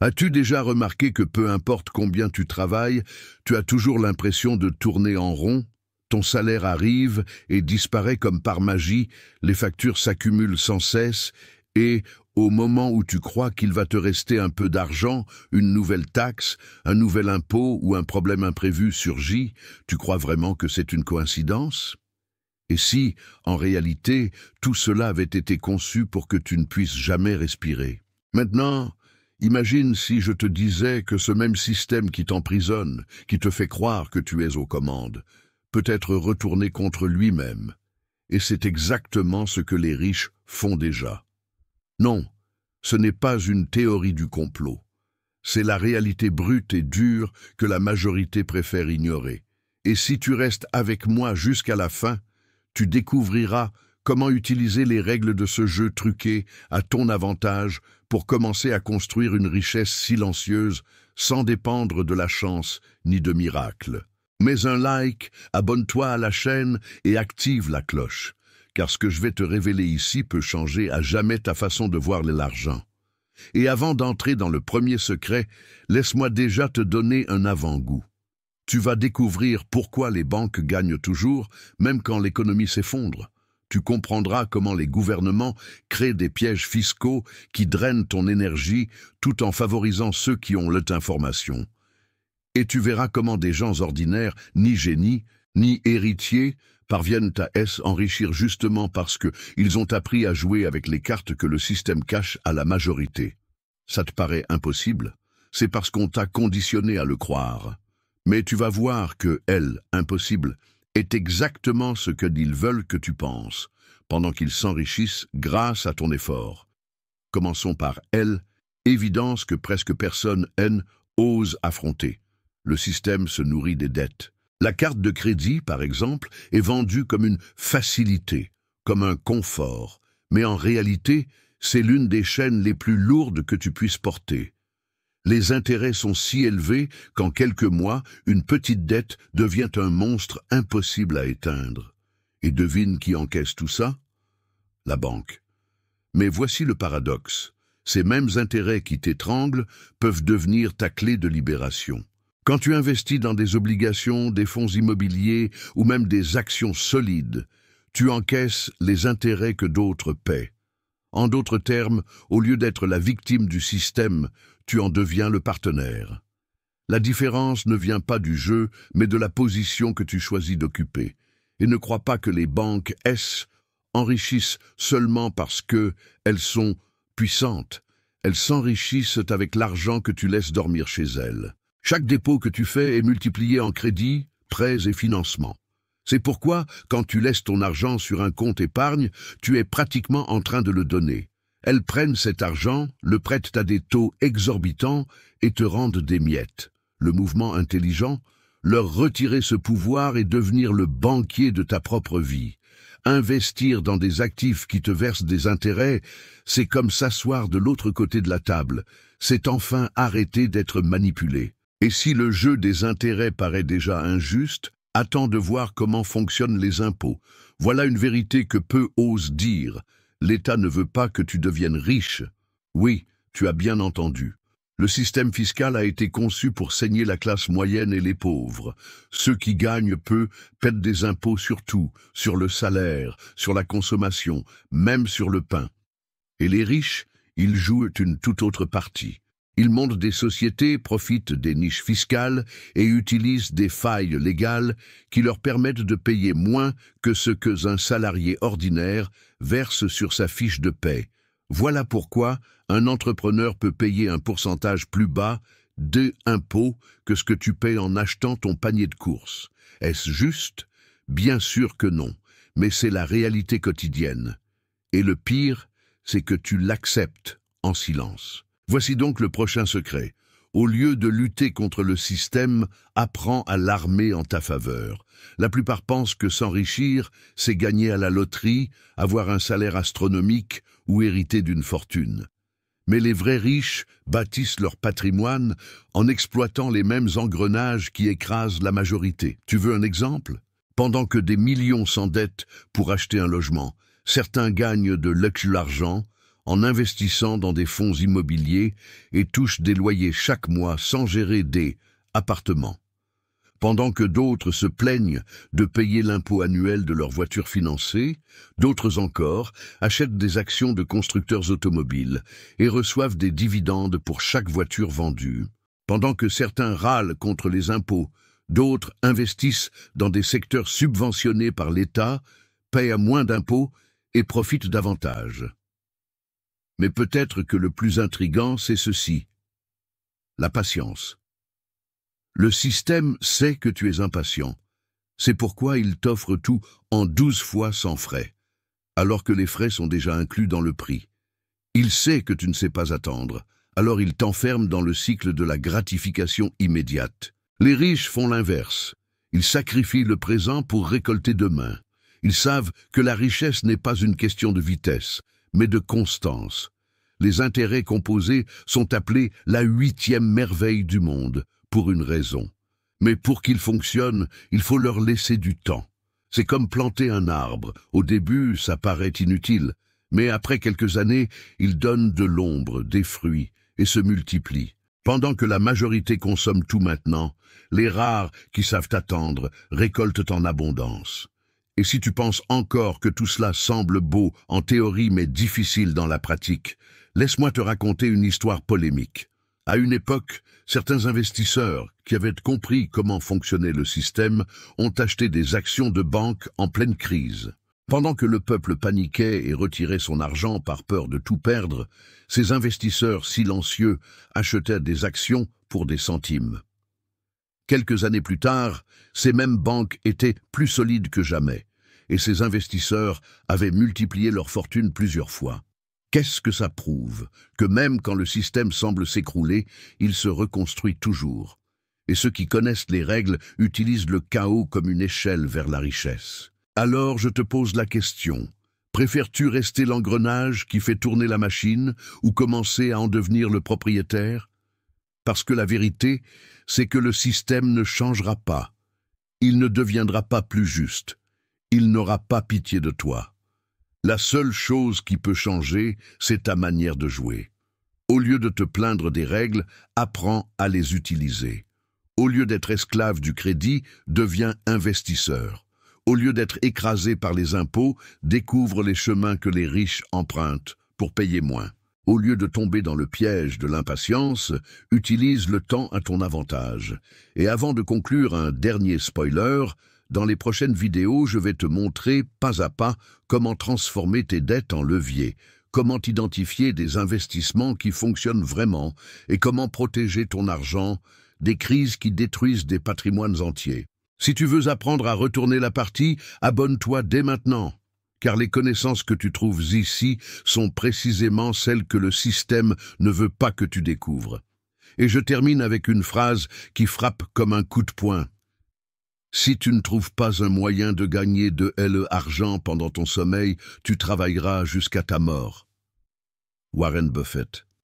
As-tu déjà remarqué que peu importe combien tu travailles, tu as toujours l'impression de tourner en rond? Ton salaire arrive et disparaît comme par magie, les factures s'accumulent sans cesse et, au moment où tu crois qu'il va te rester un peu d'argent, une nouvelle taxe, un nouvel impôt ou un problème imprévu surgit, tu crois vraiment que c'est une coïncidence? Et si, en réalité, tout cela avait été conçu pour que tu ne puisses jamais respirer? Maintenant, imagine si je te disais que ce même système qui t'emprisonne, qui te fait croire que tu es aux commandes, peut être retourné contre lui-même. Et c'est exactement ce que les riches font déjà. Non, ce n'est pas une théorie du complot. C'est la réalité brute et dure que la majorité préfère ignorer. Et si tu restes avec moi jusqu'à la fin, tu découvriras comment utiliser les règles de ce jeu truqué à ton avantage pour commencer à construire une richesse silencieuse sans dépendre de la chance ni de miracles. Mets un like, abonne-toi à la chaîne et active la cloche, car ce que je vais te révéler ici peut changer à jamais ta façon de voir l'argent. Et avant d'entrer dans le premier secret, laisse-moi déjà te donner un avant-goût. Tu vas découvrir pourquoi les banques gagnent toujours, même quand l'économie s'effondre. Tu comprendras comment les gouvernements créent des pièges fiscaux qui drainent ton énergie tout en favorisant ceux qui ont l'information. Et tu verras comment des gens ordinaires, ni génies, ni héritiers, parviennent à s'enrichir justement parce qu'ils ont appris à jouer avec les cartes que le système cache à la majorité. Ça te paraît impossible? C'est parce qu'on t'a conditionné à le croire. Mais tu vas voir que impossible, est exactement ce qu'ils veulent que tu penses, pendant qu'ils s'enrichissent grâce à ton effort. Commençons par évidence que presque personne ose affronter. Le système se nourrit des dettes. La carte de crédit, par exemple, est vendue comme une facilité, comme un confort, mais en réalité, c'est l'une des chaînes les plus lourdes que tu puisses porter. Les intérêts sont si élevés qu'en quelques mois, une petite dette devient un monstre impossible à éteindre. Et devine qui encaisse tout ça? La banque. Mais voici le paradoxe. Ces mêmes intérêts qui t'étranglent peuvent devenir ta clé de libération. Quand tu investis dans des obligations, des fonds immobiliers ou même des actions solides, tu encaisses les intérêts que d'autres paient. En d'autres termes, au lieu d'être la victime du système, tu en deviens le partenaire. La différence ne vient pas du jeu, mais de la position que tu choisis d'occuper. Et ne crois pas que les banques enrichissent seulement parce qu'elles sont puissantes. Elles s'enrichissent avec l'argent que tu laisses dormir chez elles. Chaque dépôt que tu fais est multiplié en crédits, prêts et financements. C'est pourquoi, quand tu laisses ton argent sur un compte épargne, tu es pratiquement en train de le donner. Elles prennent cet argent, le prêtent à des taux exorbitants et te rendent des miettes. Le mouvement intelligent, leur retirer ce pouvoir et devenir le banquier de ta propre vie. Investir dans des actifs qui te versent des intérêts, c'est comme s'asseoir de l'autre côté de la table. C'est enfin arrêter d'être manipulé. Et si le jeu des intérêts paraît déjà injuste, attends de voir comment fonctionnent les impôts. Voilà une vérité que peu osent dire. L'État ne veut pas que tu deviennes riche. Oui, tu as bien entendu. Le système fiscal a été conçu pour saigner la classe moyenne et les pauvres. Ceux qui gagnent peu paient des impôts sur tout, sur le salaire, sur la consommation, même sur le pain. Et les riches, ils jouent une toute autre partie. Ils montent des sociétés, profitent des niches fiscales et utilisent des failles légales qui leur permettent de payer moins que ce qu'un salarié ordinaire verse sur sa fiche de paie. Voilà pourquoi un entrepreneur peut payer un pourcentage plus bas d'impôts que ce que tu paies en achetant ton panier de courses. Est-ce juste? Bien sûr que non, mais c'est la réalité quotidienne. Et le pire, c'est que tu l'acceptes en silence. Voici donc le prochain secret. Au lieu de lutter contre le système, apprends à l'armer en ta faveur. La plupart pensent que s'enrichir, c'est gagner à la loterie, avoir un salaire astronomique ou hériter d'une fortune. Mais les vrais riches bâtissent leur patrimoine en exploitant les mêmes engrenages qui écrasent la majorité. Tu veux un exemple? Pendant que des millions s'endettent pour acheter un logement, certains gagnent de l'argent en investissant dans des fonds immobiliers et touchent des loyers chaque mois sans gérer des appartements. Pendant que d'autres se plaignent de payer l'impôt annuel de leur voiture financée, d'autres encore achètent des actions de constructeurs automobiles et reçoivent des dividendes pour chaque voiture vendue. Pendant que certains râlent contre les impôts, d'autres investissent dans des secteurs subventionnés par l'État, paient à moins d'impôts et profitent davantage. Mais peut-être que le plus intriguant, c'est ceci: la patience. Le système sait que tu es impatient. C'est pourquoi il t'offre tout en 12 fois sans frais, alors que les frais sont déjà inclus dans le prix. Il sait que tu ne sais pas attendre, alors il t'enferme dans le cycle de la gratification immédiate. Les riches font l'inverse. Ils sacrifient le présent pour récolter demain. Ils savent que la richesse n'est pas une question de vitesse, mais de constance. Les intérêts composés sont appelés la 8e merveille du monde, pour une raison. Mais pour qu'ils fonctionnent, il faut leur laisser du temps. C'est comme planter un arbre. Au début, ça paraît inutile, mais après quelques années, il donne de l'ombre, des fruits, et se multiplie. Pendant que la majorité consomme tout maintenant, les rares qui savent attendre récoltent en abondance. Et si tu penses encore que tout cela semble beau en théorie mais difficile dans la pratique, laisse-moi te raconter une histoire polémique. À une époque, certains investisseurs qui avaient compris comment fonctionnait le système ont acheté des actions de banque en pleine crise. Pendant que le peuple paniquait et retirait son argent par peur de tout perdre, ces investisseurs silencieux achetaient des actions pour des centimes. Quelques années plus tard, ces mêmes banques étaient plus solides que jamais, et ces investisseurs avaient multiplié leur fortune plusieurs fois. Qu'est-ce que ça prouve? Que même quand le système semble s'écrouler, il se reconstruit toujours. Et ceux qui connaissent les règles utilisent le chaos comme une échelle vers la richesse. Alors je te pose la question, préfères-tu rester l'engrenage qui fait tourner la machine ou commencer à en devenir le propriétaire? Parce que la vérité, c'est que le système ne changera pas. Il ne deviendra pas plus juste. Il n'aura pas pitié de toi. La seule chose qui peut changer, c'est ta manière de jouer. Au lieu de te plaindre des règles, apprends à les utiliser. Au lieu d'être esclave du crédit, deviens investisseur. Au lieu d'être écrasé par les impôts, découvre les chemins que les riches empruntent pour payer moins. Au lieu de tomber dans le piège de l'impatience, utilise le temps à ton avantage. Et avant de conclure, un dernier spoiler, dans les prochaines vidéos, je vais te montrer pas à pas comment transformer tes dettes en levier, comment identifier des investissements qui fonctionnent vraiment et comment protéger ton argent des crises qui détruisent des patrimoines entiers. Si tu veux apprendre à retourner la partie, abonne-toi dès maintenant, car les connaissances que tu trouves ici sont précisément celles que le système ne veut pas que tu découvres. Et je termine avec une phrase qui frappe comme un coup de poing. Si tu ne trouves pas un moyen de gagner de l'argent pendant ton sommeil, tu travailleras jusqu'à ta mort. Warren Buffett.